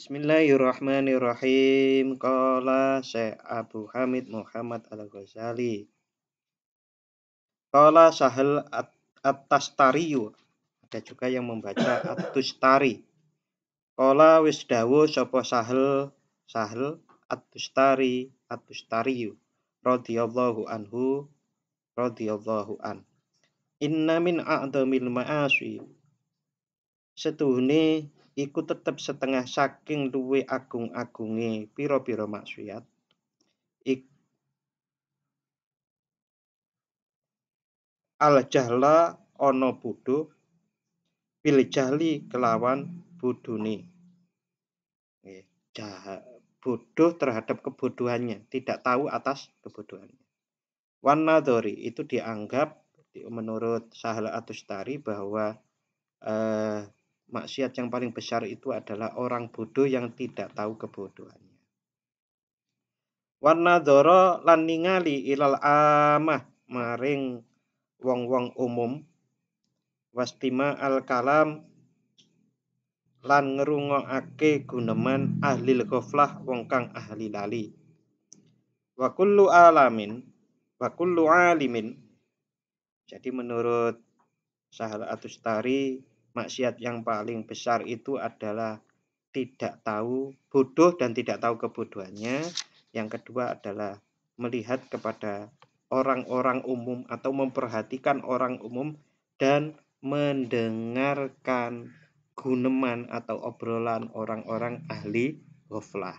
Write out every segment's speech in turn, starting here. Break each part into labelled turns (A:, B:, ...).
A: Bismillahirrahmanirrahim. Qala Syekh Abu Hamid Muhammad Al-Ghazali. Qala Sahal At-Tastariyu. Ada juga yang membaca At-Tustari. Qala wis dawuh sapa Sahal At-Tustariyu radhiyallahu anhu radhiyallahu an. Inna min a'dhamil ma'asi. Setuhune iku tetep setengah saking luwe agung-agunge pira-pira maksiat. Al jahla ana bodho bil jahli kelawan bodhone. Bodoh terhadap kebodohannya, tidak tahu atas kebodohannya. Wan nadhari itu dianggap menurut Sahal At-Tustari bahwa maksiat yang paling besar itu adalah orang bodoh yang tidak tahu kebodohannya. Wan nadhara lan ningali ilal amah maring wong-wong umum, wastima al kalam lan ngrungokake guneman ahli ghaflah wong kang ahli lali. Wa kullu alimin. Jadi menurut Sahal At-Tustari, maksiat yang paling besar itu adalah tidak tahu, bodoh dan tidak tahu kebodohannya. Yang kedua adalah melihat kepada orang-orang umum atau memperhatikan orang umum dan mendengarkan guneman atau obrolan orang-orang ahli ghaflah.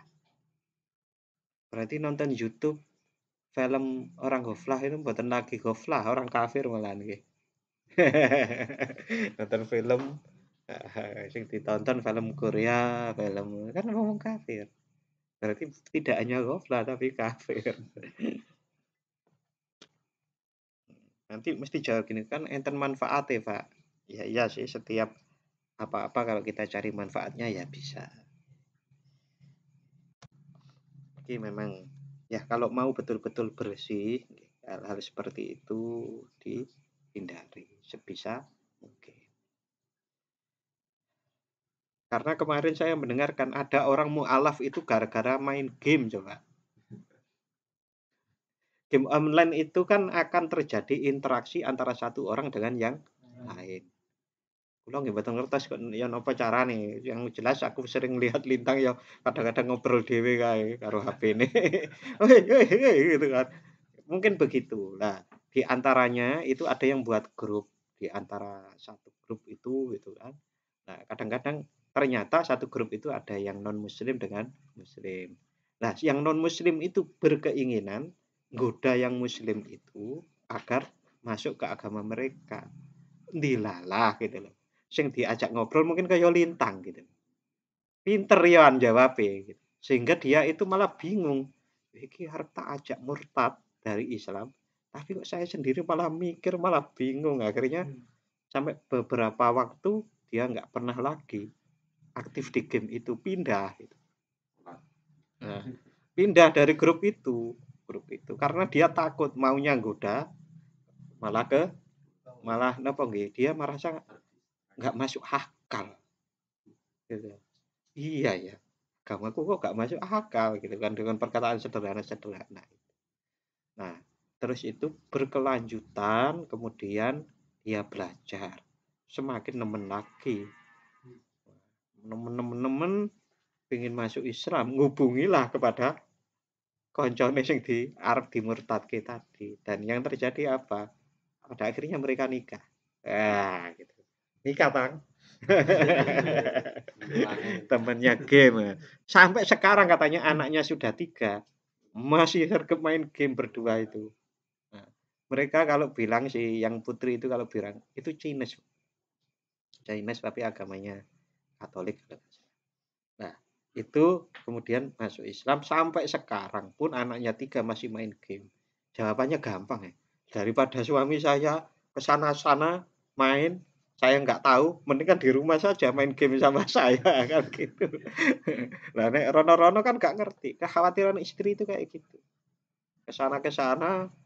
A: Berarti nonton YouTube film orang ghaflah itu mboten lagi ghaflah, orang kafir malah nggih. Nonton film sing ditonton film Korea, film kan ngomong kafir. Berarti tidak hanya ghaflah tapi kafir. Nanti mesti jawab gini, kan enten manfaatnya, Pak. Ya iya sih, setiap apa-apa kalau kita cari manfaatnya ya bisa. Jadi memang ya kalau mau betul-betul bersih, hal-hal seperti itu dihindari sebisa mungkin. Karena kemarin saya mendengarkan ada orang mu'alaf itu gara-gara main game coba. Game online itu kan akan terjadi interaksi antara satu orang dengan yang lain. Kulo nggih mboten ngertos kok ya napa carane. Yang jelas aku sering lihat Lintang ya kadang-kadang ngobrol dhewe kae karo HP-ne. Gitu kan. Mungkin begitu. Nah, di antaranya itu ada yang buat grup di antara satu grup itu gitu kan. Nah, kadang-kadang ternyata satu grup itu ada yang non muslim dengan muslim. Nah, yang non muslim itu berkeinginan goda yang muslim itu agar masuk ke agama mereka. Dilalah gitu loh. Sing diajak ngobrol mungkin kayak Lintang gitu. Pinter ya jawabnya gitu. Sehingga dia itu malah bingung. Iki harus tak ajak murtad dari Islam, tapi kok saya sendiri malah mikir, malah bingung. Akhirnya sampai beberapa waktu dia nggak pernah lagi aktif di game itu, pindah gitu. Nah, pindah dari grup itu karena dia takut maunya goda malah napa nggih, dia merasa nggak masuk akal gitu. Iya ya, agamaku kok nggak masuk akal gitu kan dengan perkataan sederhana. Nah, terus itu berkelanjutan, kemudian dia belajar, semakin nemen lagi, nemen pengen masuk Islam, ngubungilah kepada koncone sing di arep dimurtadke tadi, dan yang terjadi apa? Pada akhirnya mereka nikah. Gitu. Nikah, Bang. Temennya game. Sampai sekarang katanya anaknya sudah 3. Masih sergap main game berdua itu. Nah, mereka kalau bilang si yang putri itu kalau bilang itu Chinese tapi agamanya Katolik. Nah, itu kemudian masuk Islam sampai sekarang pun anaknya 3 masih main game. Jawabannya gampang ya. Daripada suami saya ke sana-sana main, saya nggak tahu, mendingan di rumah saja main game sama saya kan gitu. Lah nek rono-rono kan nggak ngerti. Kekhawatiran istri itu kayak gitu. Ke sana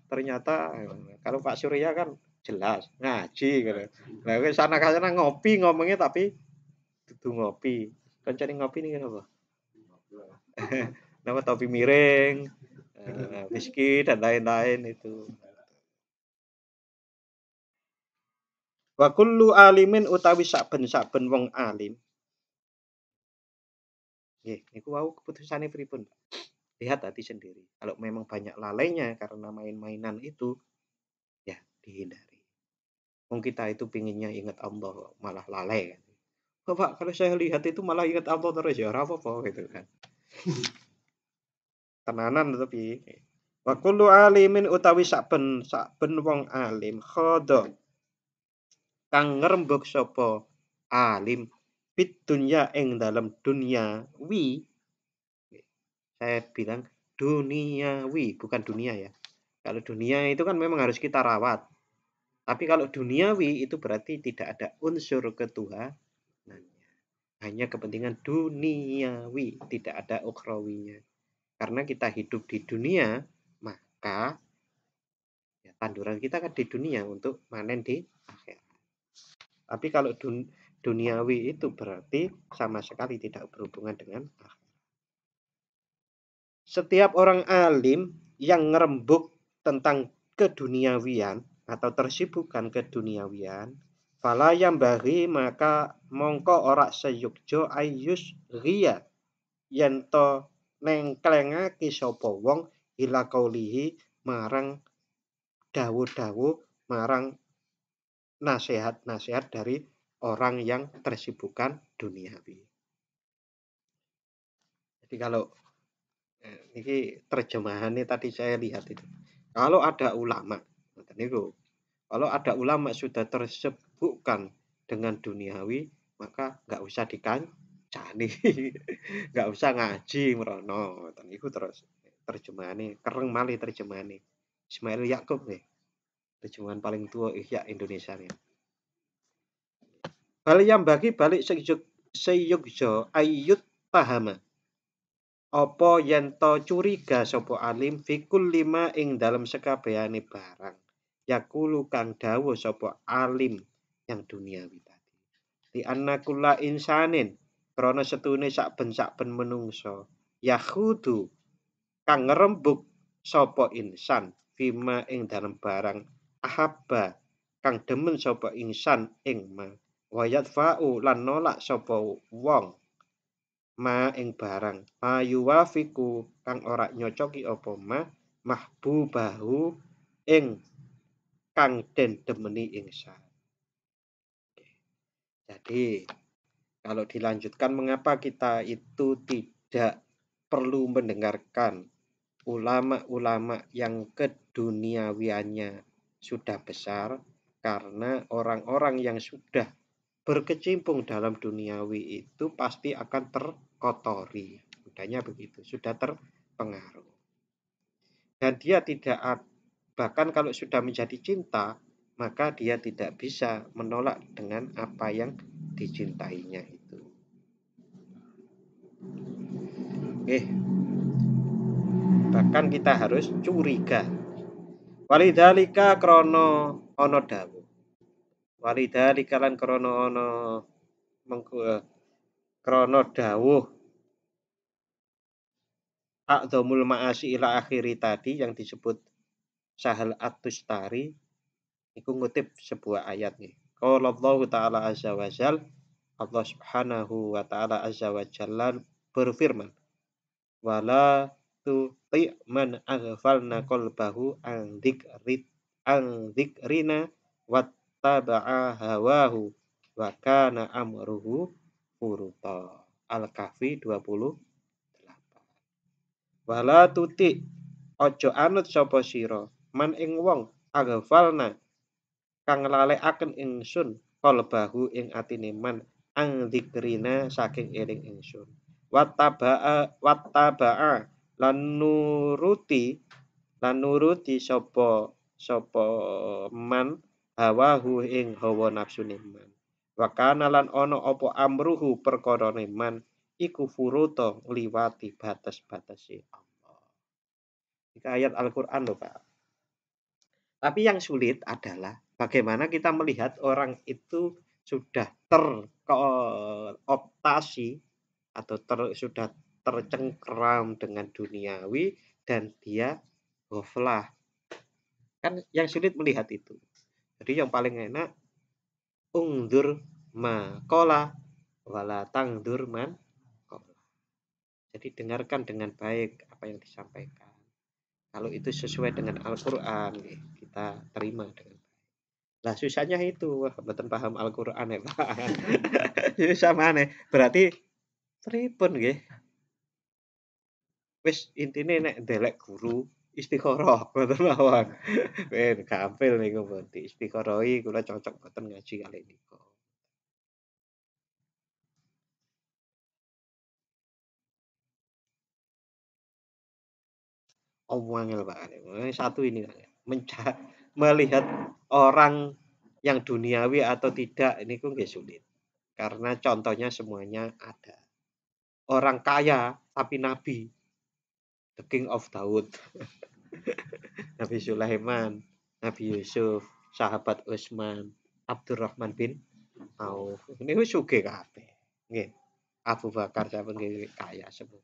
A: ternyata kalau Pak Surya kan jelas ngaji gitu. Lah ke sana ngopi ngomongnya tapi dudu ngopi. Kancane ngopi nih apa? Nama topi miring, whisky dan lain-lain itu. Wa kullu alimin utawi saben-saben wong alim. Nggih, niku wau keputusane pripun, Pak? Lihat hati sendiri. Kalau memang banyak lalainya karena main-mainan itu, ya dihindari. Wong kita itu pinginnya ingat Allah, malah lalai kan. Oh, Pak, kalau saya lihat itu malah ingat Allah terus ya ora apa-apa gitu kan. Tenanan tapi wa kullu alimin utawi saben wong alim khodo kang ngrembug sapa alim bid dunya ing dalam dunia wi. Saya bilang duniawi, bukan dunia ya. Kalau dunia itu kan memang harus kita rawat. Tapi kalau duniawi itu berarti tidak ada unsur ketuhanannya. Hanya kepentingan duniawi, tidak ada ukhrawinya. Karena kita hidup di dunia, maka ya, tanduran kita kan di dunia untuk panen di akhirat. Tapi kalau duniawi itu berarti sama sekali tidak berhubungan dengan akhirat. Setiap orang alim yang ngerembuk tentang keduniawian atau tersibukkan keduniawian, fala yang bagi maka mongko ora seyukjo ayus ria yento nengklengake sapa wong ila kaulihi marang dawuh-dawuh marang nasihat-nasihat dari orang yang tersibukkan duniawi. Jadi kalau ini terjemahannya tadi saya lihat itu. Kalau ada ulama, kalau ada ulama sudah tersibukkan dengan duniawi, maka nggak usah dikancani, nggak usah ngaji merono. Dan itu terus terjemahannya kereng mali terjemahannya. Ismail Yakub nih, terjemahan paling tua Ihya Indonesia nih. Bal yang bagi balik seyugjo ayut pahama. Apa yen to curiga sapa alim fikul lima ing dalam sekabehane barang. Yakulu kang dawuh sapa alim yang duniawi tadi. Di annakula insanin krana setune saben-saben menungso. Yahudu kang ngrembug sapa insan fima ing dalam barang ahabba kang demen sapa insan ing ma. Wayat fa'u lan nolak sapa wong ma ing barang ayuwafiku kang ora nyocoki apa mahbubahu ing kang den demeni insan. Jadi kalau dilanjutkan mengapa kita itu tidak perlu mendengarkan ulama-ulama yang keduniawiannya sudah besar, karena orang-orang yang sudah berkecimpung dalam duniawi itu pasti akan terkotori. Mudahnya begitu, sudah terpengaruh. Dan dia tidak, bahkan kalau sudah menjadi cinta, maka dia tidak bisa menolak dengan apa yang dicintainya itu. Bahkan kita harus curiga. Walidhalika krono ono dawuh. Walidhalika lan krono ono krono dawuh a'dhamul ma'asi ila akhiri tadi yang disebut Sahal At-Tustari itu ngutip sebuah ayat nih. Qala Allah Ta'ala azza wa jal, Allah Subhanahu wa Ta'ala azza wa jalla berfirman, wala tuti man aghfalna qalbahu an dzikrina wattaba'a hawahu wa kana amruhu furuta. Al-Kahfi 28. Wala tuti ojo anut sapa sira man ing wong aghfalna kang lalekaken ingsun qalbahu ing atine man ang dzikrina saking eling ingsun. Wattaba'a lan nuruti sapa man hawahu ing hawa nafsune man. Wa kana lan ana apa amruhu perkarane man iku furuta liwati batas-batase Allah. Ini ayat Al-Qur'an loh, Pak. Tapi yang sulit adalah bagaimana kita melihat orang itu sudah terkooptasi atau sudah tercengkram dengan duniawi dan dia ghaflah. Kan yang sulit melihat itu. Jadi yang paling enak ungdur ma qala wala tangdur man qala. Jadi dengarkan dengan baik apa yang disampaikan. Kalau itu sesuai dengan Al-Qur'an, kita terima dengan baik. Lah susahnya itu, wah mboten paham Al-Qur'an ya, Pak. Susah maneh. Berarti pripun nggih? Wis intine nek ndelek guru istikharah ngoten mawon. Ben gampil niku pun diistikharahi kula cocok boten ngaji kalih nika. Angel Pak. Satu ini melihat orang yang duniawi atau tidak niku nggih sulit. Karena contohnya semuanya ada. Orang kaya tapi nabi, the king of Daud. Nabi Sulaiman, Nabi Yusuf, sahabat Utsman, Abdurrahman bin Auf. Niku sugih kabeh. Nggih. Abu Bakar sampun nggih kaya semua.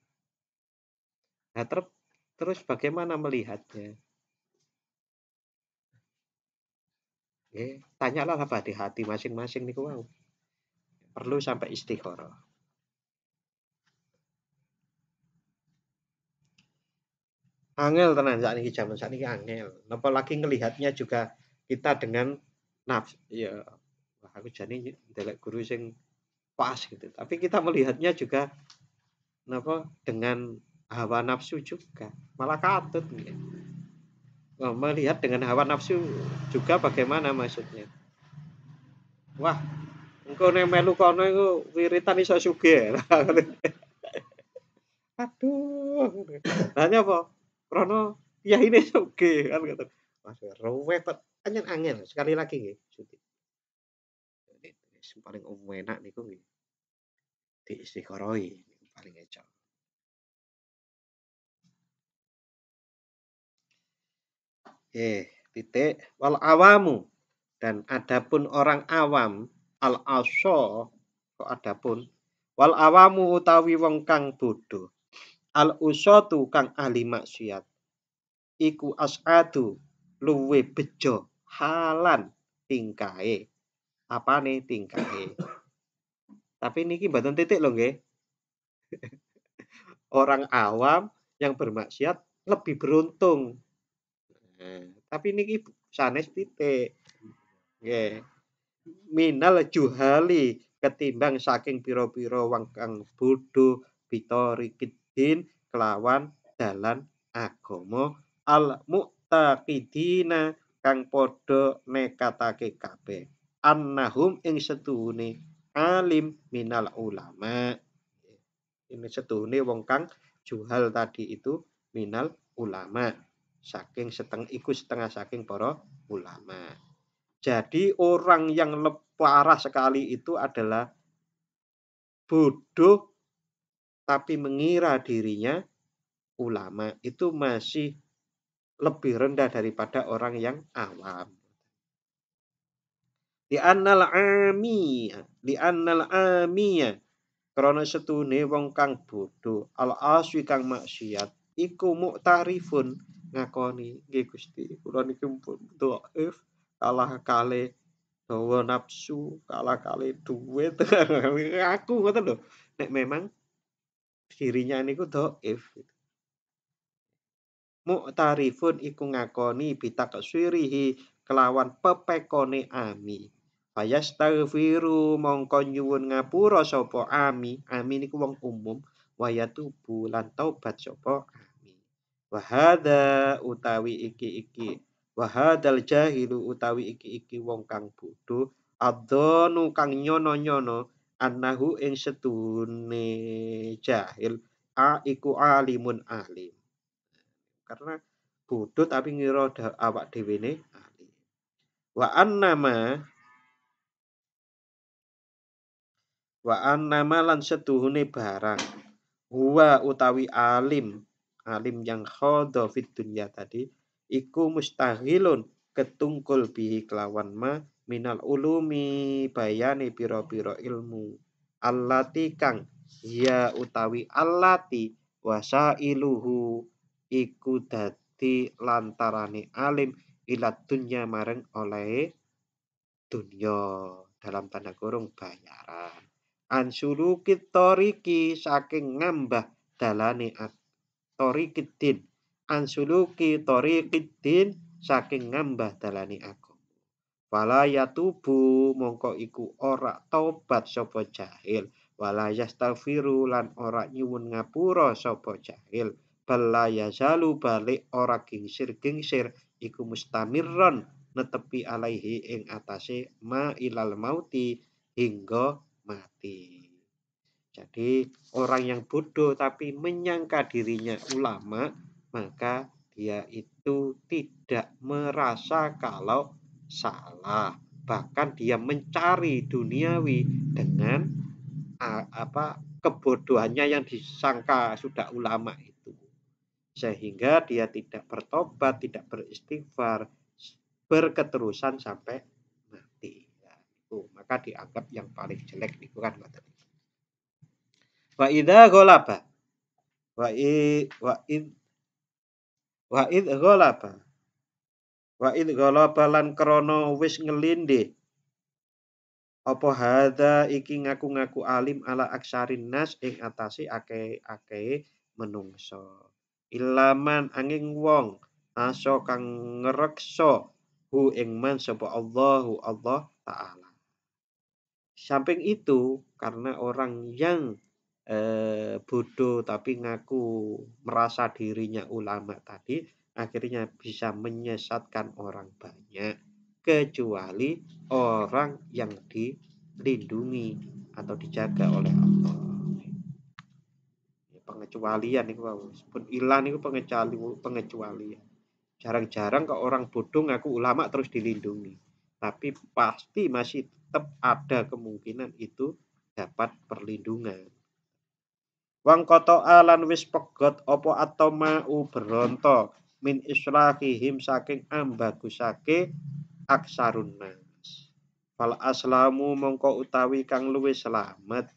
A: Nah, terus bagaimana melihatnya? Tanyalah apa di hati masing-masing niku wau. Perlu sampai istikharah. Angel tenan sakniki jaman sakniki angel. Napa lagi ngelihatnya juga kita dengan nafsu ya wah aku jane ndelok guru sing pas gitu. Tapi kita melihatnya juga napa dengan hawa nafsu juga. Malah katut nggih. Melihat dengan hawa nafsu juga bagaimana maksudnya? Wah, engko nek melu kono iku wiritan iso sugih. Aduh. Lah nyapa? Krana kiyaine sugih kan ngoten. Mas ruwet pancen angel sekali lagi nggih Suti. Sing paling enak niku nggih diistiqorohi niku paling eco. Titik wal awamu dan adapun orang awam al asya kok adapun wal awamu utawi wong kang bodho al usatu kang ahli maksiat iku as'adu luwe bejo halan tingkahe apane tingkahe tapi niki mboten titik lho nggih orang awam yang bermaksiat lebih beruntung. Nah, tapi niki sanes titik nggih minal juhali ketimbang saking pira-pira wong kang bodho bitorikiddin kelawan dalan agama al muqtaqidina kang padha nekatake kabeh annahum ing setuhune alim minal ulama ini setuhune wong kang juhal tadi itu minal ulama saking setengah saking para ulama. Jadi orang yang parah sekali itu adalah bodoh tapi mengira dirinya ulama itu masih lebih rendah daripada orang yang awam. Li'annal amiya krana setune wong kang bodoh al aswi kang maksiat iku mu'tarifun ngakoni nggih Gusti kula niki dhaif kalah kalih hawa nafsu kalah kalih duit aku ngoten lho nek memang dirinya niku dhaif mu'tarifun iku ngakoni bitaksirihi kelawan pepekone ami fayastaghfiru mongko nyuwun ngapura sapa ami niku wong umum wayatubu lan taubat sapa ami wahada utawi iki wahadal jahilu utawi iki wong kang bodho adzonu kang nyono-nyono annahu ing setune jahil iku alimun alim karena bodoh tapi ngira awak dhewe ne alim wa annama lan setuhune barang huwa utawi alim yang khadha fid dunya tadi iku mustaghilun ketungkul bihi kelawan ma minal ulumi bayani pira-pira ilmu allati kang ya utawi allati wasailuhu iku dadi lantarane alim ila dunya mareng oleh dunya dalam tanda kurung bayaran. Ansulukit toriki saking ngambah dalane torikiddin. Ansuluki torikiddin saking ngambah dalane agama. Wala yatubu mongko iku ora tobat sapa jahil. Wala yastaghfiru lan ora nyuwun ngapura sapa jahil. Bala yazalu balik ora gingsir-gingsir iku mustamirron netepi alaihi ing atase ma ilal mauti hingga mati. Jadi orang yang bodoh tapi menyangka dirinya ulama, maka dia itu tidak merasa kalau salah. Bahkan dia mencari duniawi dengan kebodohannya yang disangka sudah ulama itu. Sehingga dia tidak bertobat, tidak beristighfar, berketerusan sampai mati. Ya, itu maka dianggap yang paling jelek itu kan wa idza ghalaba wa id wa id wa id ghalaba wa id ghalaba lan krana wis ngelindhe apa hadza iki ngaku-ngaku alim ala aksarin nas ing atase akeh-akeh menungso ilaman angin wong aso kang ngreksa hu ing man sapa Allahu Allah taala. Samping itu karena orang yang bodoh tapi ngaku merasa dirinya ulama tadi akhirnya bisa menyesatkan orang banyak kecuali orang yang dilindungi atau dijaga oleh Allah. Pengecualian itu pun ilan itu pengecualian. Jarang-jarang kok orang bodoh ngaku ulama terus dilindungi. Tapi pasti masih tetap ada kemungkinan itu dapat perlindungan. Wang koto alan wis pegot opo atau mau beronto min islahihim saking ambagusake aksarun nas. Fal aslamu mongko utawi kang luwih selamat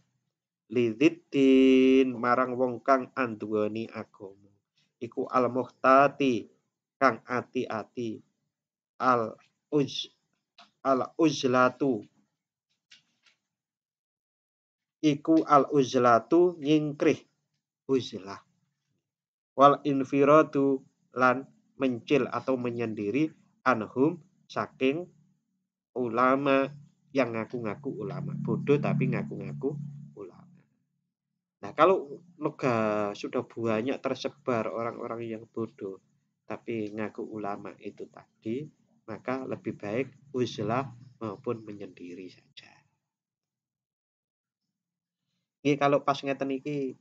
A: lidziddin marang wong kang anduweni agama. Iku al muhtati kang ati-ati al uzlatu iku al uzlatu nyingkrih uzlah wal infiradu lan mencil atau menyendiri anhum saking ulama yang ngaku-ngaku ulama bodoh tapi ngaku-ngaku ulama. Nah kalau sudah banyak tersebar orang-orang yang bodoh tapi ngaku ulama itu tadi, maka lebih baik uzlah maupun menyendiri saja. Ini kalau pas ngeten iki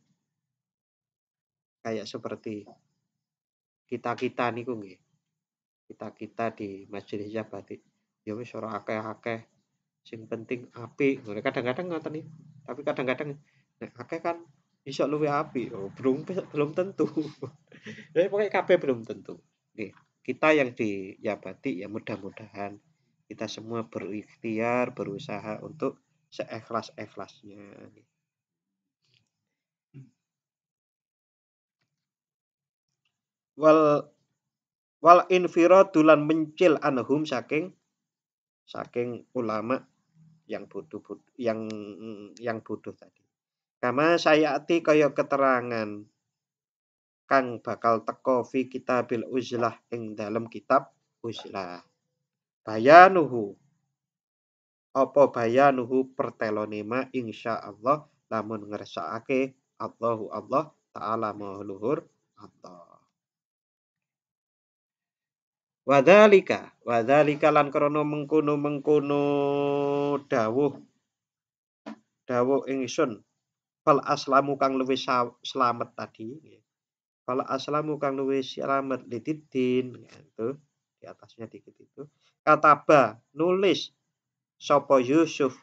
A: kayak seperti kita niku nggih. Kita di Majelis Jabati. Ya wis ora akeh-akeh. Sing penting apik. Kadang-kadang ngoten niku. Tapi kadang-kadang nek akeh kan iso luwih apik. Oh, belum tentu. Jadi pokoknya kabeh belum tentu. Nih, kita yang di Jabati ya mudah-mudahan kita semua berikhtiar, berusaha untuk seikhlas-ikhlasnya. Wal infiradu lan mencil anhum saking ulama yang bodoh yang bodoh tadi. Kama sayati kaya keterangan kang bakal teko fi kitabil uzlah ing dalam kitab uzlah. Bayanuhu apa bayanuhu pertelone ma insyaallah lamun ngersakake Allahu Allah taala maha luhur Allah. Wadzalika lan krana mengkono dawuh ingsun fal aslamu kang luwih selamat tadi fal aslamu kang luwih selamat lididin itu di atasnya dikit itu kataba nulis sapa Yusuf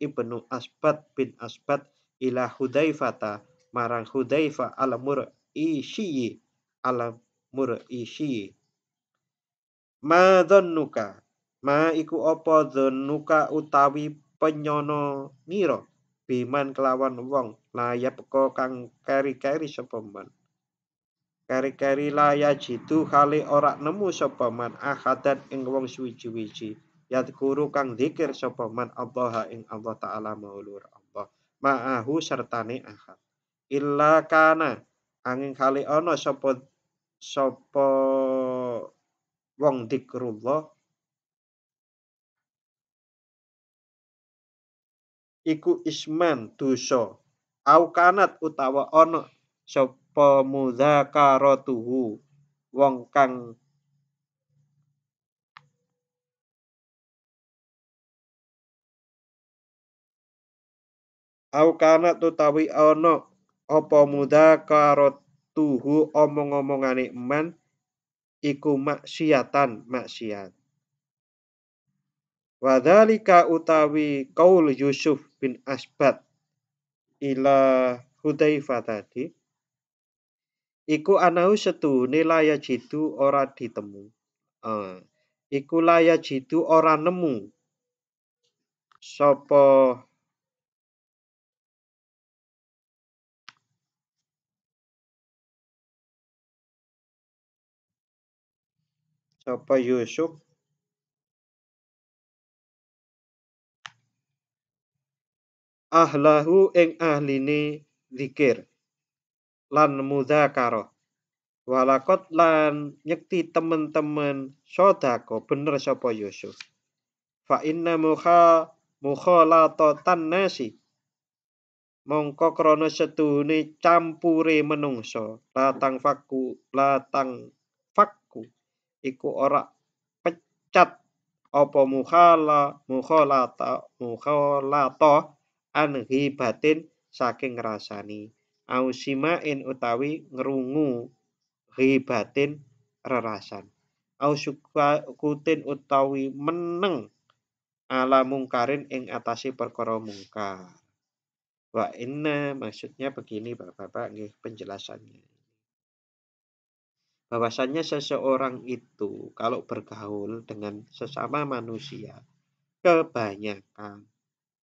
A: ibnu Asbad bin Asbad ila Hudzaifata marang Hudzaifa al-Mur'isyi ma dzannuka ma iku apa dzannuka utawi penyono nira biman kelawan wong layap ko kang keri-keri sapa man. Keri-keri layak jitu kali ora nemu sapa man ahadan ing wong suwiji-wiji. Yadkuru kang dzikir sapa man Allah ing Allah taala maulur Allah. Ma'ahu sertane ahad. Illa kana angin kali ana sapa wong dzikrullah iku isman dosa. Au kanat utawa ana sapa mudzakaratuhu wong kang au kanat utawi ana apa mudzakaratuhu omong-omongane eman iku maksiat. Wadzalika utawi qaul Yusuf bin Asbat ila Hudzaifah tadi iku anau setune laya jitu ora ditemu. Iku laya jitu ora nemu sapa Yusuf ahlahu ing ahline zikir lan mudzakarah walakot lan nyekti temen-temen sodako bener sapa Yusuf fa inna mukhalatatan nasi mongko krana setuhune campure menungso latang fakku iku ora pecat apa mukhalata an ghibatin saking rasani au simain utawi ngrungu ghibatin rerasan au sukutin utawi meneng ala mungkarin ing atase perkara mungkar. Wa inna maksudnya begini Bapak-bapak nggih penjelasannya. Bahwasannya seseorang itu kalau bergaul dengan sesama manusia kebanyakan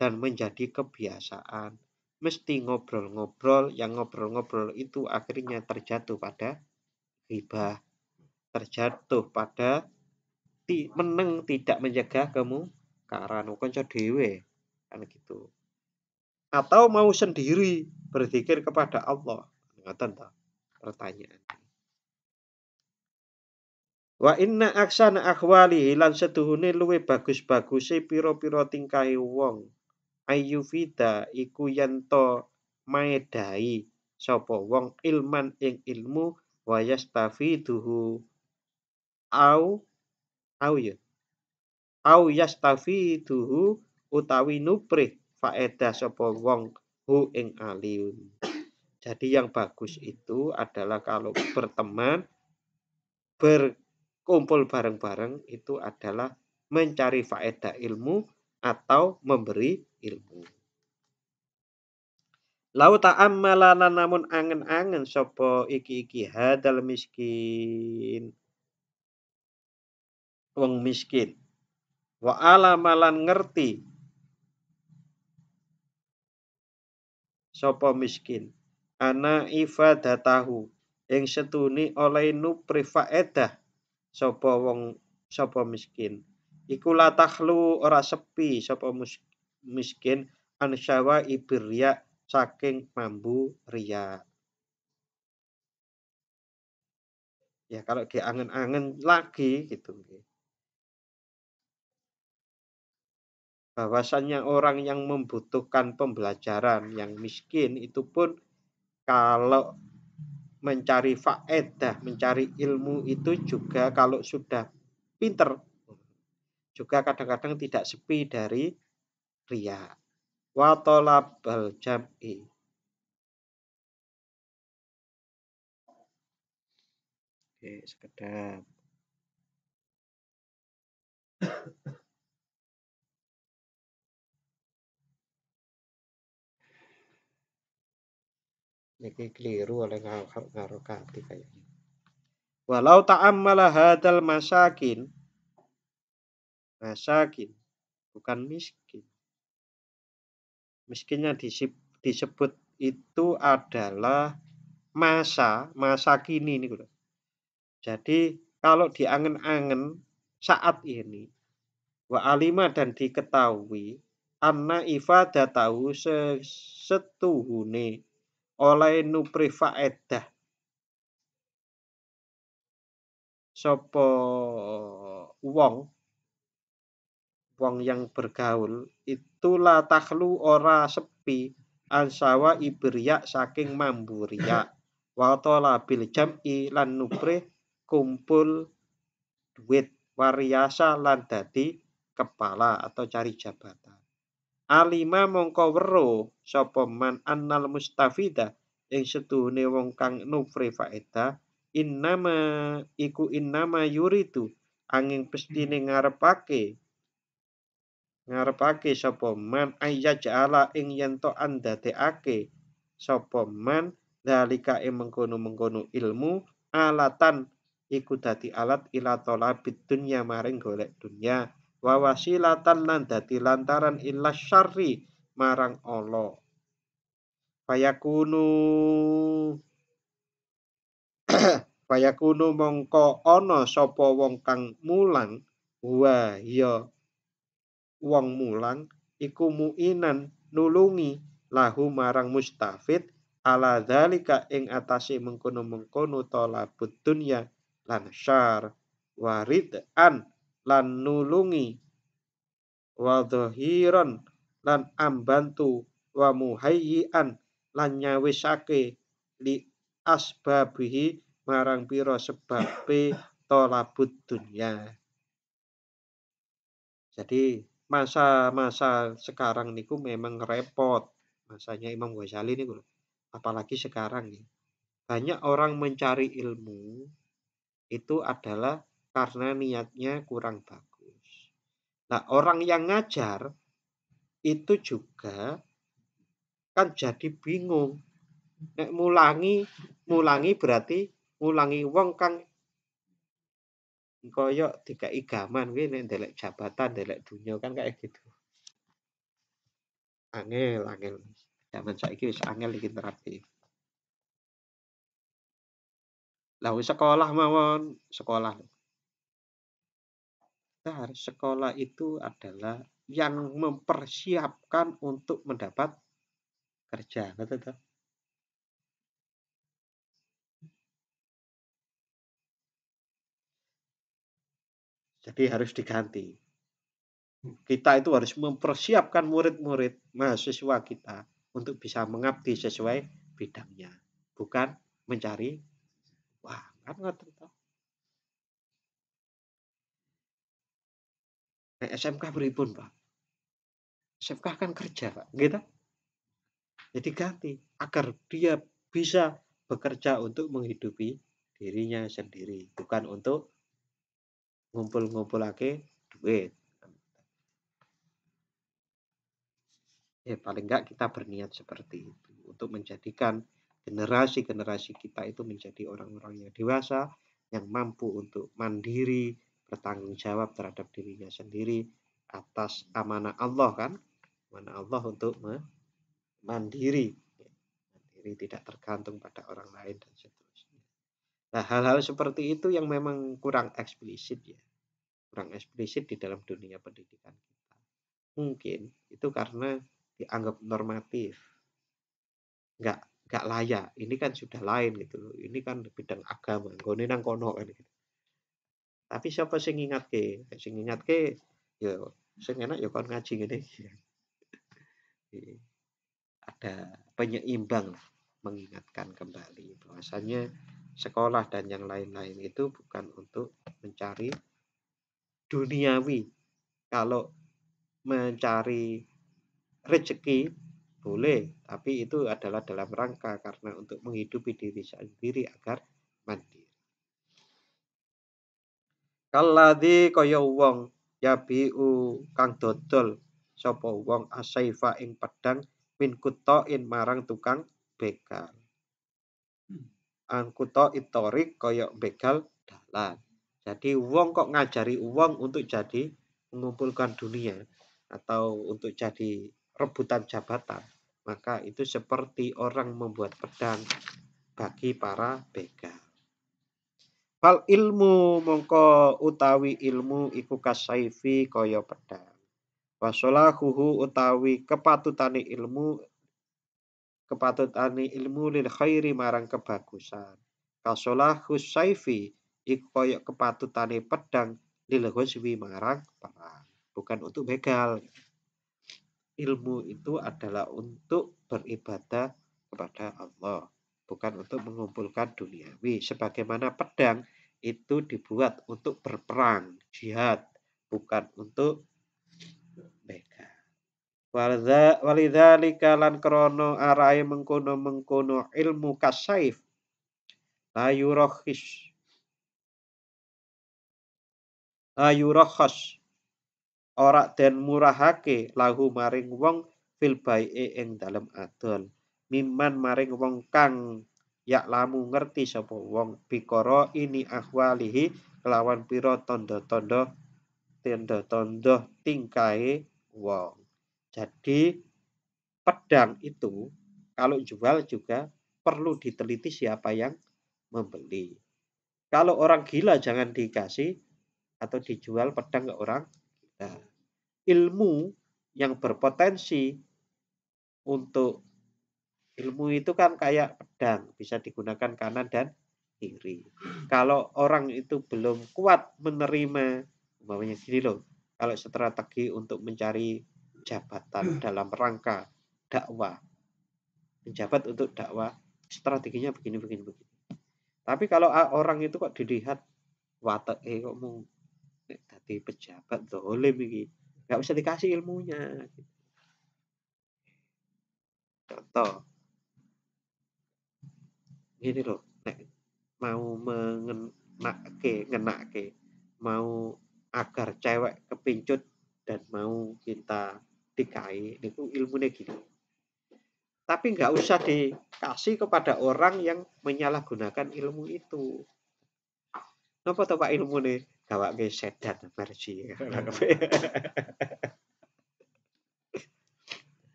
A: dan menjadi kebiasaan mesti ngobrol-ngobrol, yang ngobrol-ngobrol itu akhirnya terjatuh pada ghibah, terjatuh pada meneng tidak menjaga kemungkaran kanca dhewe kan gitu. Atau mau sendiri berzikir kepada Allah. Ngoten ta pertanyaan. Wa inna aksana akhwali lan setuhune luwe bagus-baguse pira-pira tingkahe wong. Ayyufida iku yanto maedai sapa wong ilman ing ilmu wa yastafiduhu au yastafiduhu utawi nuprih faedah sapa wong hu ing alim. Jadi yang bagus itu adalah kalau berteman berkumpul bareng-bareng itu adalah mencari faedah ilmu atau memberi ilmu. Lau ta'ammalana namun angen-angen sapa iki hadal miskin wong miskin wa alamalan ngerti sapa miskin ana ifadatahu ing setuni oleh nupri faedah sapa miskin iku la takhlu ora sepi sapa miskin ansyawa ibirya saking mambu ria. Ya kalau diangen-angen lagi gitu. Bahwasannya orang yang membutuhkan pembelajaran, yang miskin itu pun kalau mencari faedah, mencari ilmu itu juga kalau sudah pinter juga kadang-kadang tidak sepi dari riya. Wa talabal jam'i. Oke, sekedap. Ini keliru oleh ngarokati kayaknya. Walau ta'ammala hadal masakin bukan miskin. miskinnya disebut itu adalah masa kini ini. Jadi kalau diangen-angen saat ini wa alima dan diketahui anna ifadatahu setuhune oleh nupri faedah sapa wong yang bergaul itu la takhlu ora sepi ansawa ibriya saking mamburiya wa talabil jam'i lan nupri kumpul duit wariasa lan dadi kepala atau cari jabatan. Alima mongko weruh sapa man annal mustafida ing setuhune wong kang nufri faedah innama yuridu angin pestine ngarepake sapa man ayyajala ing yen to andadekake sapa man dalika ing mengkono-mengkono ilmu alatan iku dadi alat ila talabid dunya maring golek dunya wa wasilatan lan dadi lantaran illa syarri marang Allah fayakunu mongko ana sapa wong kang mulang wa ya wong mulang iku muinan nulungi lahu marang mustafid ala dzalika ing atase mengkono-mengkono talabud dunya lan syar warid'an lan nulungi wa dhahiran lan ambantu wa muhayyian lan nyawisake li asbabihi marang pira sebabe talabud dunya. Jadi masa-masa sekarang niku memang repot. Masanya Imam Ghazali niku apalagi sekarang ya. Banyak orang mencari ilmu itu adalah karena niatnya kurang bagus. Nah, orang yang ngajar itu juga kan jadi bingung. Nek mulangi berarti mulangi wong kang koyok dikai gaman kuwi nek ndelek jabatan, ndelek dunya kan kayak gitu. Angel. Zaman saiki wis angel iki terapi. Lah wis sekolah mawon, sekolah. Nah, sekolah itu adalah yang mempersiapkan untuk mendapat kerja, betul toh? Jadi harus diganti. Kita itu harus mempersiapkan murid-murid mahasiswa kita untuk bisa mengabdi sesuai bidangnya, bukan mencari wah kan ngoten toh. Nek SMK pripun, Pak? SMK kan kerja, Pak. Gitu. Jadi ganti agar dia bisa bekerja untuk menghidupi dirinya sendiri, bukan untuk ngumpul-ngumpulake duit. Ya paling enggak kita berniat seperti itu untuk menjadikan generasi-generasi kita itu menjadi orang-orang yang dewasa yang mampu untuk mandiri, bertanggung jawab terhadap dirinya sendiri atas amanah Allah kan. Amanah Allah untuk mandiri tidak tergantung pada orang lain dan seterusnya. Nah, hal-hal seperti itu yang memang kurang eksplisit ya. Kurang eksplisit di dalam dunia pendidikan kita. Mungkin itu karena dianggap normatif. Enggak layak. Ini kan sudah lain gitu loh. Ini kan bidang agama. Nggone nang kono kan gitu. Tapi siapa sing ngingatke? Sing ngingatke ya sing enak ya kon ngaji ngene iki. Ada penyeimbang lah, mengingatkan kembali bahwasanya sekolah dan yang lain-lain itu bukan untuk mencari duniawi. Kalau mencari rezeki boleh, tapi itu adalah dalam rangka karena untuk menghidupi diri sendiri agar mandiri. Kalladzi kaya wong yabiu kang dodol sapa wong asaifa ing pedang min kutain marang tukang begal. Angkuto itorik kaya begal dalan. Jadi wong kok ngajari wong untuk jadi mengumpulkan dunia atau untuk jadi rebutan jabatan, maka itu seperti orang membuat pedang bagi para begal. Fal ilmu mongko utawi ilmu iku kasaifi kaya pedang. Wasolahuhu utawi kepatutane ilmu lil khairi marang kebagusan. Kasolahus saifi iku kaya kepatutane pedang lil ghazwi marang perang. Bukan untuk begal. Ilmu itu adalah untuk beribadah kepada Allah, bukan untuk mengumpulkan duniawi. Sebagaimana pedang itu dibuat untuk berperang, jihad, bukan untuk begal. Walidzalika lan krono arai mengkono ilmu kasaif la yurokhos ora den murahake lahu maring wong fil bai'e ing dalem adol miman maring wong kang lamu ngerti sapa wong bikara ini ahwalihi kelawan pira tondo-tondo tingkahe wong. Jadi pedang itu kalau jual juga perlu diteliti siapa yang membeli. Kalau orang gila jangan dikasih atau dijual pedang ke orang gila. Ilmu yang berpotensi untuk ilmu itu kan kayak pedang, bisa digunakan kanan dan kiri. Kalau orang itu belum kuat menerima, umpamanya gini loh, kalau strategi untuk mencari jabatan dalam rangka dakwah, menjabat untuk dakwah, strateginya begini. Tapi kalau orang itu kok dilihat watak kok mau jadi pejabat dolim iki, nggak usah dikasih ilmunya. Contoh, gini loh, mau ngenake, mau agar cewek kepincut dan mau kita dikai, itu ilmunya gini. Tapi nggak usah dikasih kepada orang yang menyalahgunakan ilmu itu. Napa to Pak ilmune gawake sedan versi.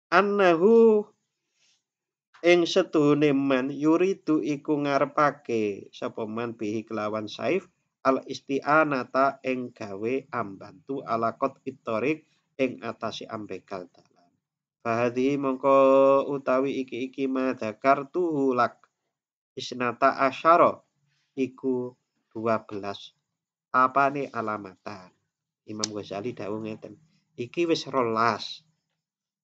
A: Annahu ing setuhune man yuridu iku ngarepake sapa man bihi kelawan saif al isti'anata ing gawe ambantu ala qot itorik ing atase ambegal dalan. Fahadhi mongko utawi iki ma dzakartu lak isnata asyara iku 12 apane alamatan. Imam Ghazali dawuh ngeten. Iki wis rolas.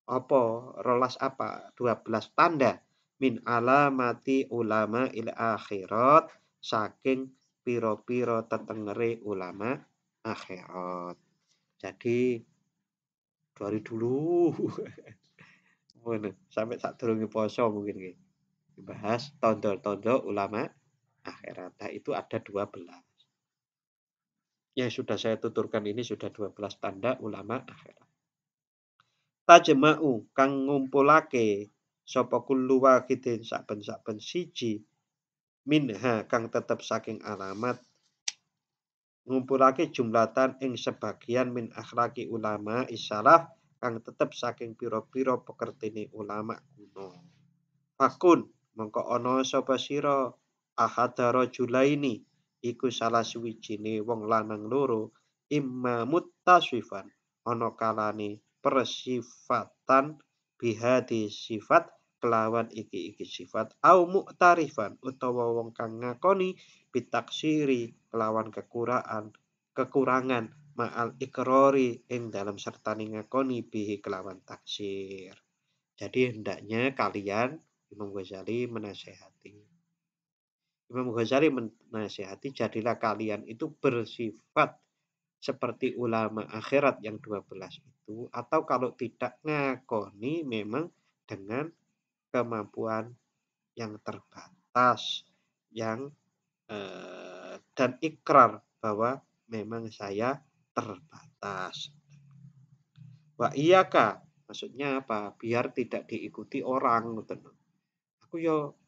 A: Rolas apa? 12 tanda min alamati ulama il akhirat saking piro-piro tetengere ulama akhirat. Jadi dari dulu sampai saat durunge poso mungkin nggih. Dibahas tondo-tondo ulama akhirat. Nah, itu ada 12. Yang sudah saya tuturkan ini sudah 12 tanda ulama akhirat. Tajma'u kang ngumpulake sapa kullu wahidin saben-saben siji minha kang tetep saking alamat ngumpulake jumlatan ing sebagian min akhlaki ulama isalaf kang tetep saking pira-pira pekertine ulama kuno. Fakun mongko ana sapa sira ahadara julaini iku salah suwijine wong lanang loro imma muttasifan ana kalane persifatan bihadi sifat kelawan iki sifat au mu'tarifan utawa wong kang ngakoni bitaksiri kelawan kekurangan ma'al ikrori ing dalam sertane ngakoni bihi kelawan taksir. Jadi hendaknya kalian Imam Ghazali menasehati jadilah kalian itu bersifat seperti ulama akhirat yang 12 itu, atau kalau tidak ngakoni memang dengan kemampuan yang terbatas yang dan ikrar bahwa memang saya terbatas. Wa iyaka maksudnya apa? Biar tidak diikuti orang. Aku yo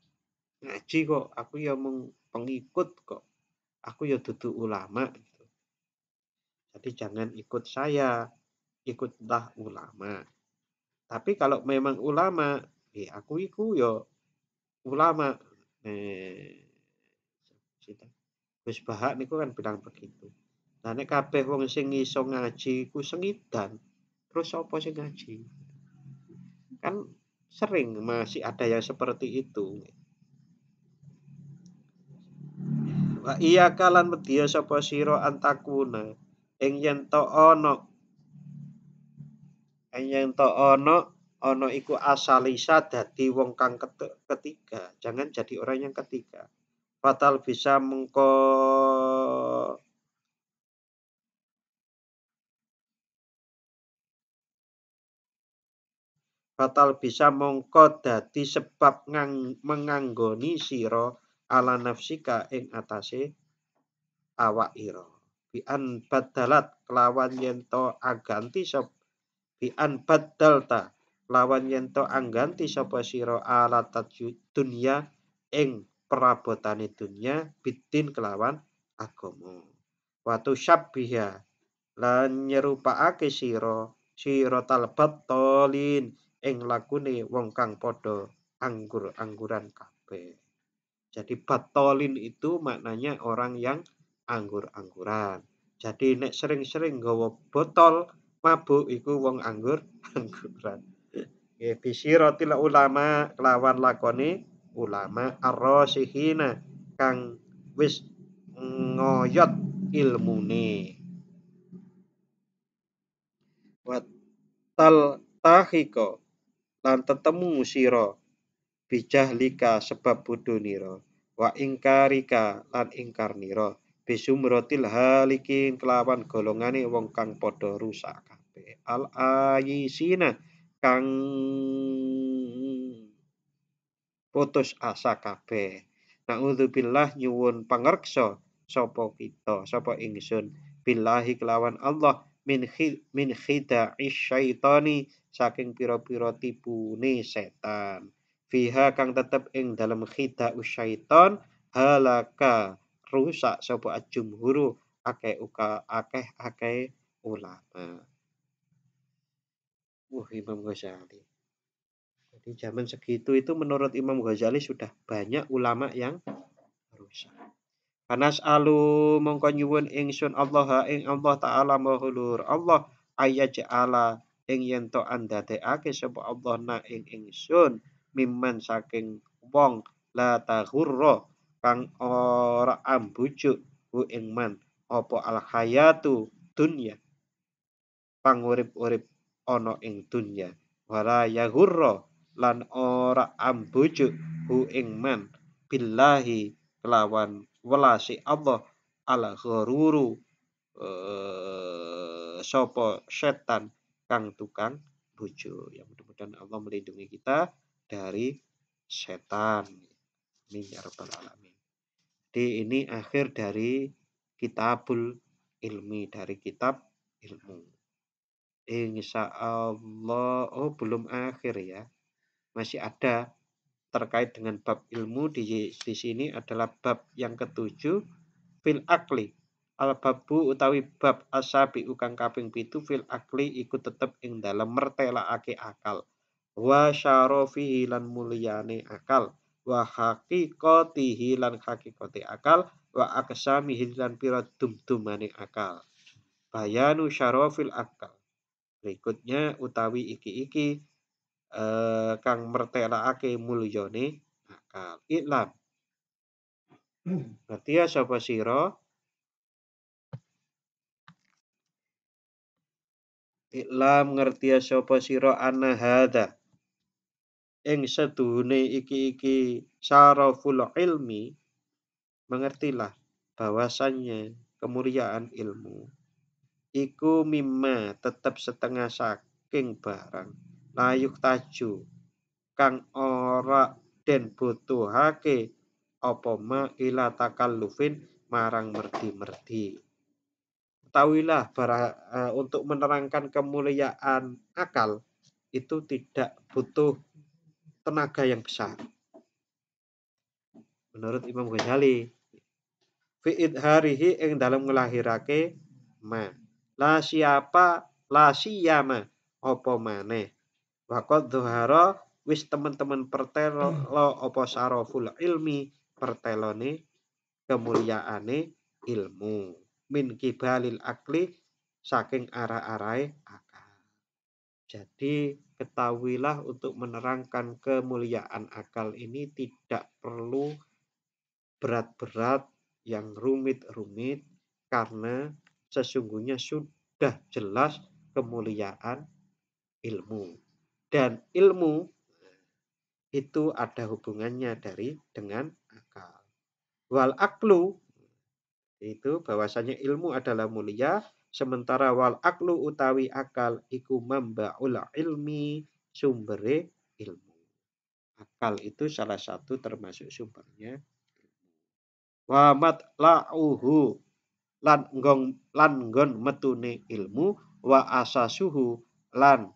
A: ngaji kok, aku yo pengikut kok, aku yo dudu ulama. Jadi jangan ikut saya, ikutlah ulama. Tapi kalau memang ulama, aku iku yo ulama. Sinten? Gus Bahak niku kan bilang begitu. Nah nek kabeh wong sing iso ngaji ku sengidan, terus sapa sing ngaji? Kan sering masih ada yang seperti itu. Wa iya kalan medya sapa sira antakuna ing yen to ana ana iku asalisa dadi wong kang ketiga, jangan jadi orang yang ketiga. Fatal bisa mengko Fatal bisa mongko dadi sebab menganggoni sira ala nafsika ing atase awak ira. Bi an badalat kelawan yen to aganti sop bi an badalta lawan yen to angganti sapa sira ala dunya ing perabotane dunya bidin kelawan agama. Watu syabbiha lan nyerupakake sira talbat tolin ing lagune wong kang padha anggur-angguran kabeh. Jadi batolin itu maknanya orang yang anggur-angguran. Jadi nek sering-sering nggawa botol mabuk iku wong anggur-angguran. Nggih bisiratil ulama kelawan lakone ulama ar-rasihina kang wis ngoyot ilmune. Watal tahiko lan tetemu sira bijahlika sebab bodhonira wa ingkarika lan ingkarnira bisumratil halikin kelawan golongane wong kang padha rusak kabeh al ayisina kang putus asa kabeh naudzubillah nyuwun pangreksa sapa ingsun billahi kelawan Allah min khida'is syaitani saking pira-pira tipune setan fiha kang tetep ing dalem khida'us syaiton halaka rusak sapa ajumhuru akeh ulama. Imam Ghazali. Jadi zaman segitu itu menurut Imam Ghazali sudah banyak ulama yang rusak. Panas alu mongko nyuwun ingsun Allah ing Allah taala mahulur Allah ayaj'ala ing yen to andadekake sapa Allah na ing ingsun mimman saking wong la taghurra kang ora ambujuk hu ing man apa al hayatu dunya pangurip-urip ana ing dunya wala yaghurra lan ora ambujuk hu ing man billahi kelawan welasi Allah ala ghururu sapa setan kang tukang bujuk. Ya mudah-mudahan Allah melindungi kita dari setan. Amin ya rabbal alamin. Jadi ini akhir dari kitabul ilmi, dari kitab ilmu. Insya Allah, belum akhir ya. Masih ada terkait dengan bab ilmu di sini adalah bab yang ketujuh fil akli. Al babu utawi bab asabi ukang kaping pitu fil akli ikut tetep ing dalam mertelakake akal. Wa syarafihi lan mulyane akal. Wa haqiqatihi lan haqiqati akal. Wa aqsamihi lan pira dum-dumane akal. Bayanu syarafil akal. Berikutnya utawi iki kang mertelakake mulyane akal. Iklam. Berarti ya sapa sira? Iklam ngerti ya sapa sira ana hadza. Ing seduhune iki syaraful ilmi, mengertilah bahwasannya kemuliaan ilmu iku mimma tetap setengah saking barang layuk taju kang ora den butuhake apa ma ila takallufin marang merdi-merdi. Ketahuilah untuk menerangkan kemuliaan akal itu tidak butuh tenaga yang besar. Menurut Imam Ghazali, fi idharihi ing dalam ngelahirake ma La siapa la siyama apa maneh. Waqad dhuhara wis temen-temen pertelo apa saraful ilmi pertelone kemuliaane ilmu min kibalil akli saking arah-arahe akal. Jadi ketahuilah untuk menerangkan kemuliaan akal ini tidak perlu berat-berat yang rumit-rumit karena sesungguhnya sudah jelas kemuliaan ilmu. Dan ilmu itu ada hubungannya dengan akal. Wal aklu itu bahwasanya ilmu adalah mulia, sementara wal aklu utawi akal iku mambaul ilmi sumbere ilmu. Akal itu salah satu termasuk sumbernya. Wa matla'uhu lan nggon metune ilmu wa asasuhu lan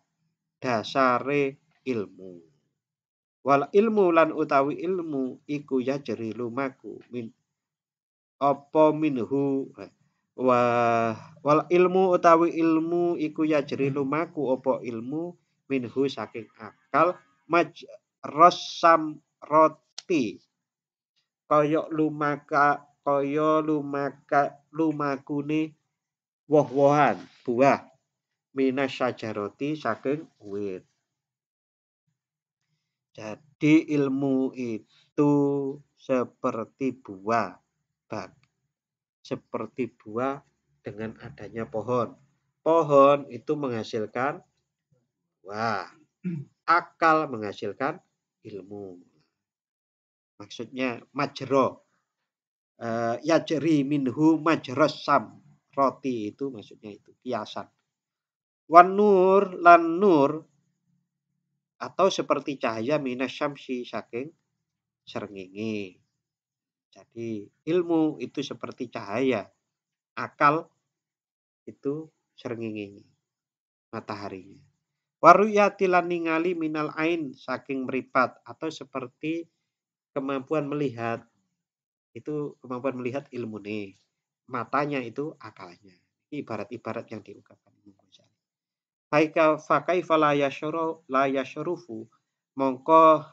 A: dasare ilmu. Wal ilmu lan utawi ilmu iku yajri lumaku min apa minhu wa wal ilmu utawi ilmu iku yajri lumaku apa ilmu minhu saking akal majrasam roti kaya lumakune woh-wohan buah minas syajaroti saking wit. Jadi ilmu itu seperti buah, seperti buah dengan adanya pohon. Pohon itu menghasilkan buah, akal menghasilkan ilmu. Maksudnya majro, yajri minhu majros sam, roti itu maksudnya itu kiasan. Wan nur lan nur atau seperti cahaya minas syamsi saking srengenge. Jadi ilmu itu seperti cahaya, akal itu srengenge, mataharinya. Waruyati lan ningali minal ain saking meripat atau seperti kemampuan melihat, itu kemampuan melihat ilmu nih. Matanya itu akalnya. Ibarat-ibarat yang diungkapkan Imam Ghazali. Fakaifa la yashrufu mongko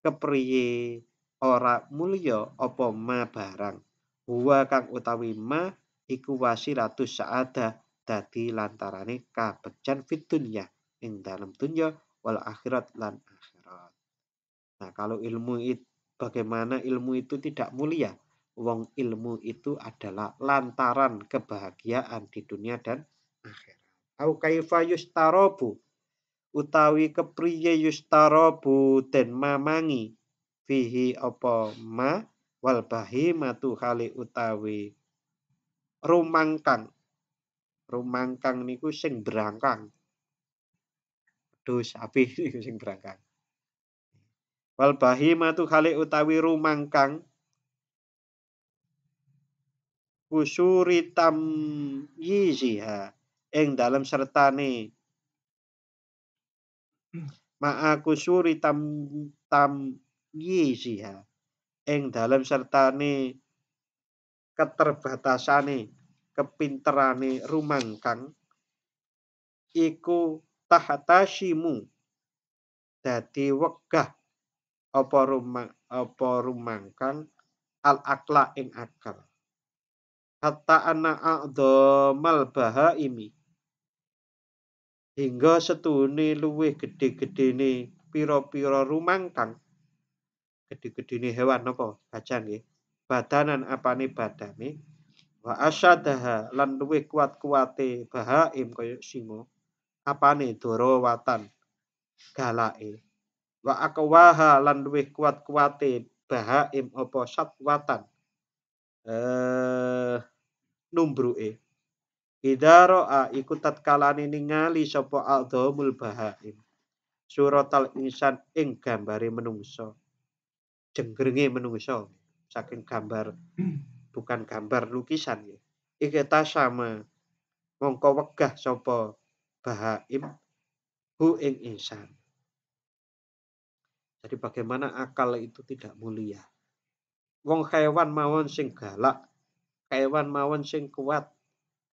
A: kepriye ora mulya apa ma barang. Huwa kang utawi ma iku wasilatus sa'adah dadi lantarane kabejan fit dunya ing dalam dunya wal akhirat lan akhirat. Nah, kalau ilmu itu bagaimana ilmu itu tidak mulia? Wong ilmu itu adalah lantaran kebahagiaan di dunia dan akhirat. Au kaifa yustarobu utawi kepriye yustarobu den mamangi fihi apa ma wal bahimatu hali utawi rumangkang. Rumangkang niku sing berangkang. Dus sapi niku sing berangkang. Wal bahimatu hali utawi rumangkang kusuri tamyiziha ing dalam sertane ma'a kusuri tamyiziha ing dalam sertane keterbatasane kepinterane rumangkang iku tahtashimu dadi wegah apa rumangkang al akla ing akal hatta ana a'dhamal bahaimi hingga setune luwih gede-gedene pira-pira rumangkang gede-gedene hewan apa gajah nggih badanan apane badane wa asyadaha lan luwih kuat-kuate bahaim kaya singa apane darawatan galake wa aqwaha lan luwih kuat-kuate bahaim apa satwatan numbruke idara iku tatkalane ningali sapa adzamul bahaim suratal insan ing gambare menungso jengrenge menungso saking gambar bukan gambar lukisan ya iketa sama mongko wegah sapa bahaim hu ing insan. Jadi bagaimana akal itu tidak mulia. Wong hewan mawon sing galak, hewan mawon sing kuat,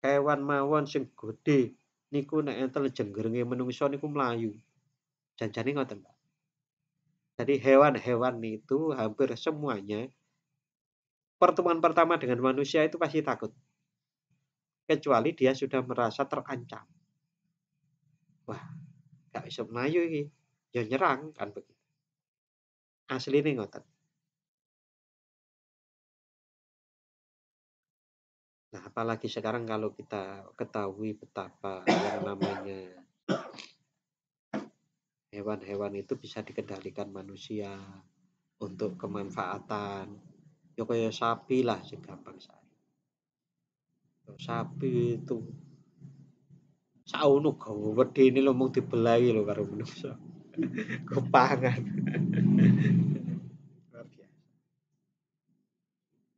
A: Hewan mawon sing gedhe niku nek enten jenggerenge menungso niku mlayu. Janjane ngoten, Pak. Jadi hewan-hewan itu hampir semuanya pertemuan pertama dengan manusia itu pasti takut, kecuali dia sudah merasa terancam. Wah, gak iso mlayu iki, ya nyerang kan begitu. Asline ngoten. Nah, apalagi sekarang kalau kita ketahui betapa yang namanya hewan-hewan itu bisa dikendalikan manusia untuk kemanfaatan. Ya kaya sapi lah segampang saya. Sapi itu sauno wedine lho mung dibelahi lho karo menungso. Kepangan. Luar biasa.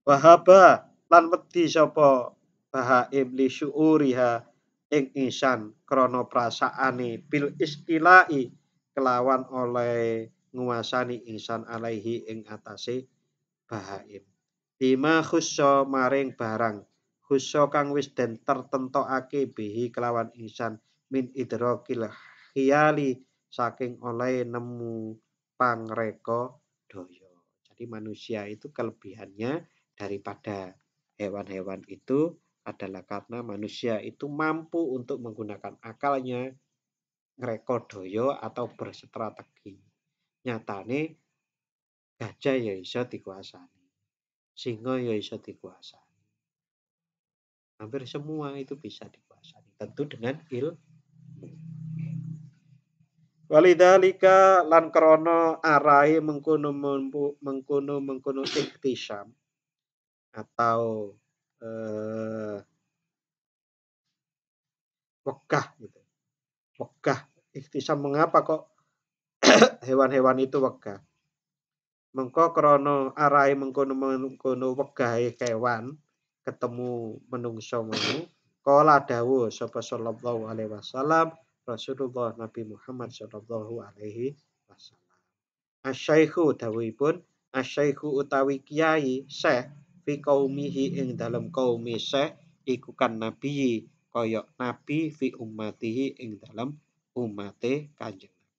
A: Wahaba lan wedi sapa bahaim li syuuriha ing insan krana prasaane bil istilai kelawan oleh nguasani insan alaihi ing atase bahaim. Bima khusso maring barang khusso kang wis den tertentokake bihi kelawan insan min idrokil khiyali saking oleh nemu pangreka daya. Jadi manusia itu kelebihannya daripada hewan-hewan itu adalah karena manusia itu mampu untuk menggunakan akalnya ngreka daya atau berstrategi. Nyatane gajah ya iso dikuasani, singa ya iso dikuasani. Hampir semua itu bisa dikuasani, tentu dengan ilmu. Walidhalika lan krana arai mengkono iktisam atau wegah gitu. Wegah iktisam, mengapa kok hewan-hewan itu wegah? Mengko krana arai mengkono wegahe kewan ketemu menungso mau kala dawuh sapa sallallahu alaihi wasallam Rasulullah Nabi Muhammad sallallahu alaihi wasallam. Asyaikhu dawuhipun asyaikhu utawi kiai syekh fi qaumihi ing dalam kaumi syekh iku kan nabi kaya nabi fi ummatihi ing dalam umate Kanjeng Nabi.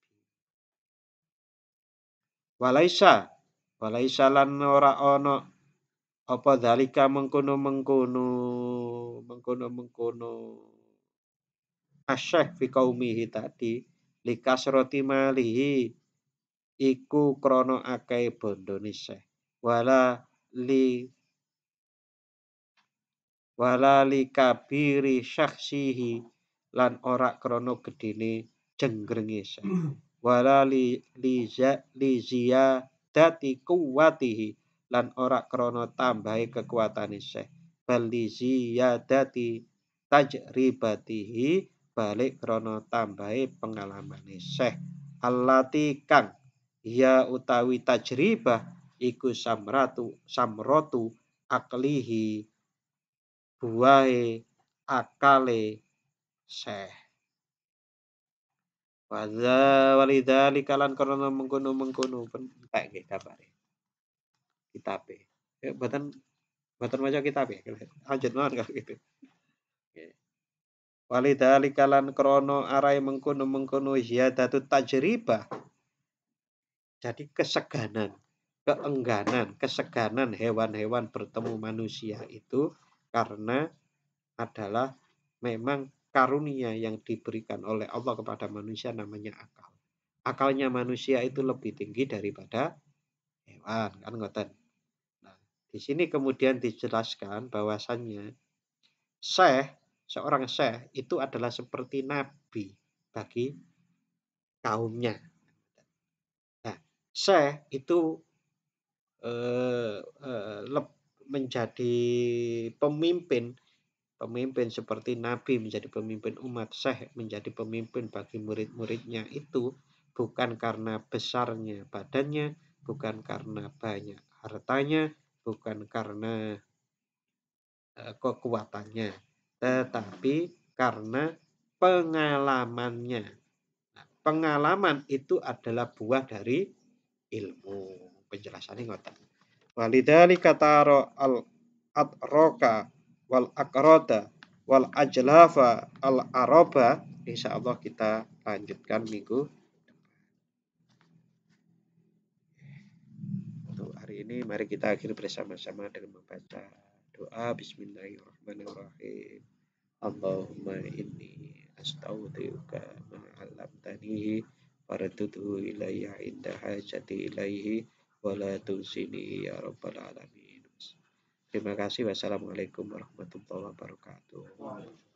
A: Walaisa lan ora ana apa dalika mengkono asyekh fi qaumihi tadi likasroti malihi iku krana akeh bondone syekh wala li kabiri syakhsihi lan ora krana gedene jenggrenge syekh wala li ziyadati quwwatihi lan ora krana tambahi kekuatane syekh bal li ziyadati tajribatihi balik krana tambahi pengalamane syekh allati kang ya utawi tajribah iku samratu aklihi buahe akale syekh. Walidzalika lan karena mengkono entek nggih gambare. Kitabe. Ya mboten maca kitab ya. Lanjut mawon kalau gitu. Nggih. Walidzalika lan krana arai mengkono ziyadatu tajribah. Jadi keseganan hewan-hewan bertemu manusia itu karena adalah memang karunia yang diberikan oleh Allah kepada manusia namanya akal. Akalnya manusia itu lebih tinggi daripada hewan, kan ngoten. Nah, di sini kemudian dijelaskan bahwasannya seorang syekh itu adalah seperti nabi bagi kaumnya. Nah, syekh itu menjadi pemimpin seperti nabi menjadi pemimpin umat, syekh menjadi pemimpin bagi murid-muridnya itu bukan karena besarnya badannya, bukan karena banyak hartanya, bukan karena kekuatannya, tetapi karena pengalamannya. Nah, pengalaman itu adalah buah dari ilmu. Penjelasannya ngoten. Walidali kataro al atroka wal akroda wal ajlafa al araba. Insyaallah kita lanjutkan minggu untuk hari ini. Mari kita akhiri bersama-sama dengan membaca doa. Bismillahirrahmanirrahim. Allahumma inni astaghfiruka ma 'allamtani farduhu ilayya inda hajati ilaihi wa la tusini ya rabbal alamin. Terima kasih. Wassalamualaikum warahmatullahi wabarakatuh.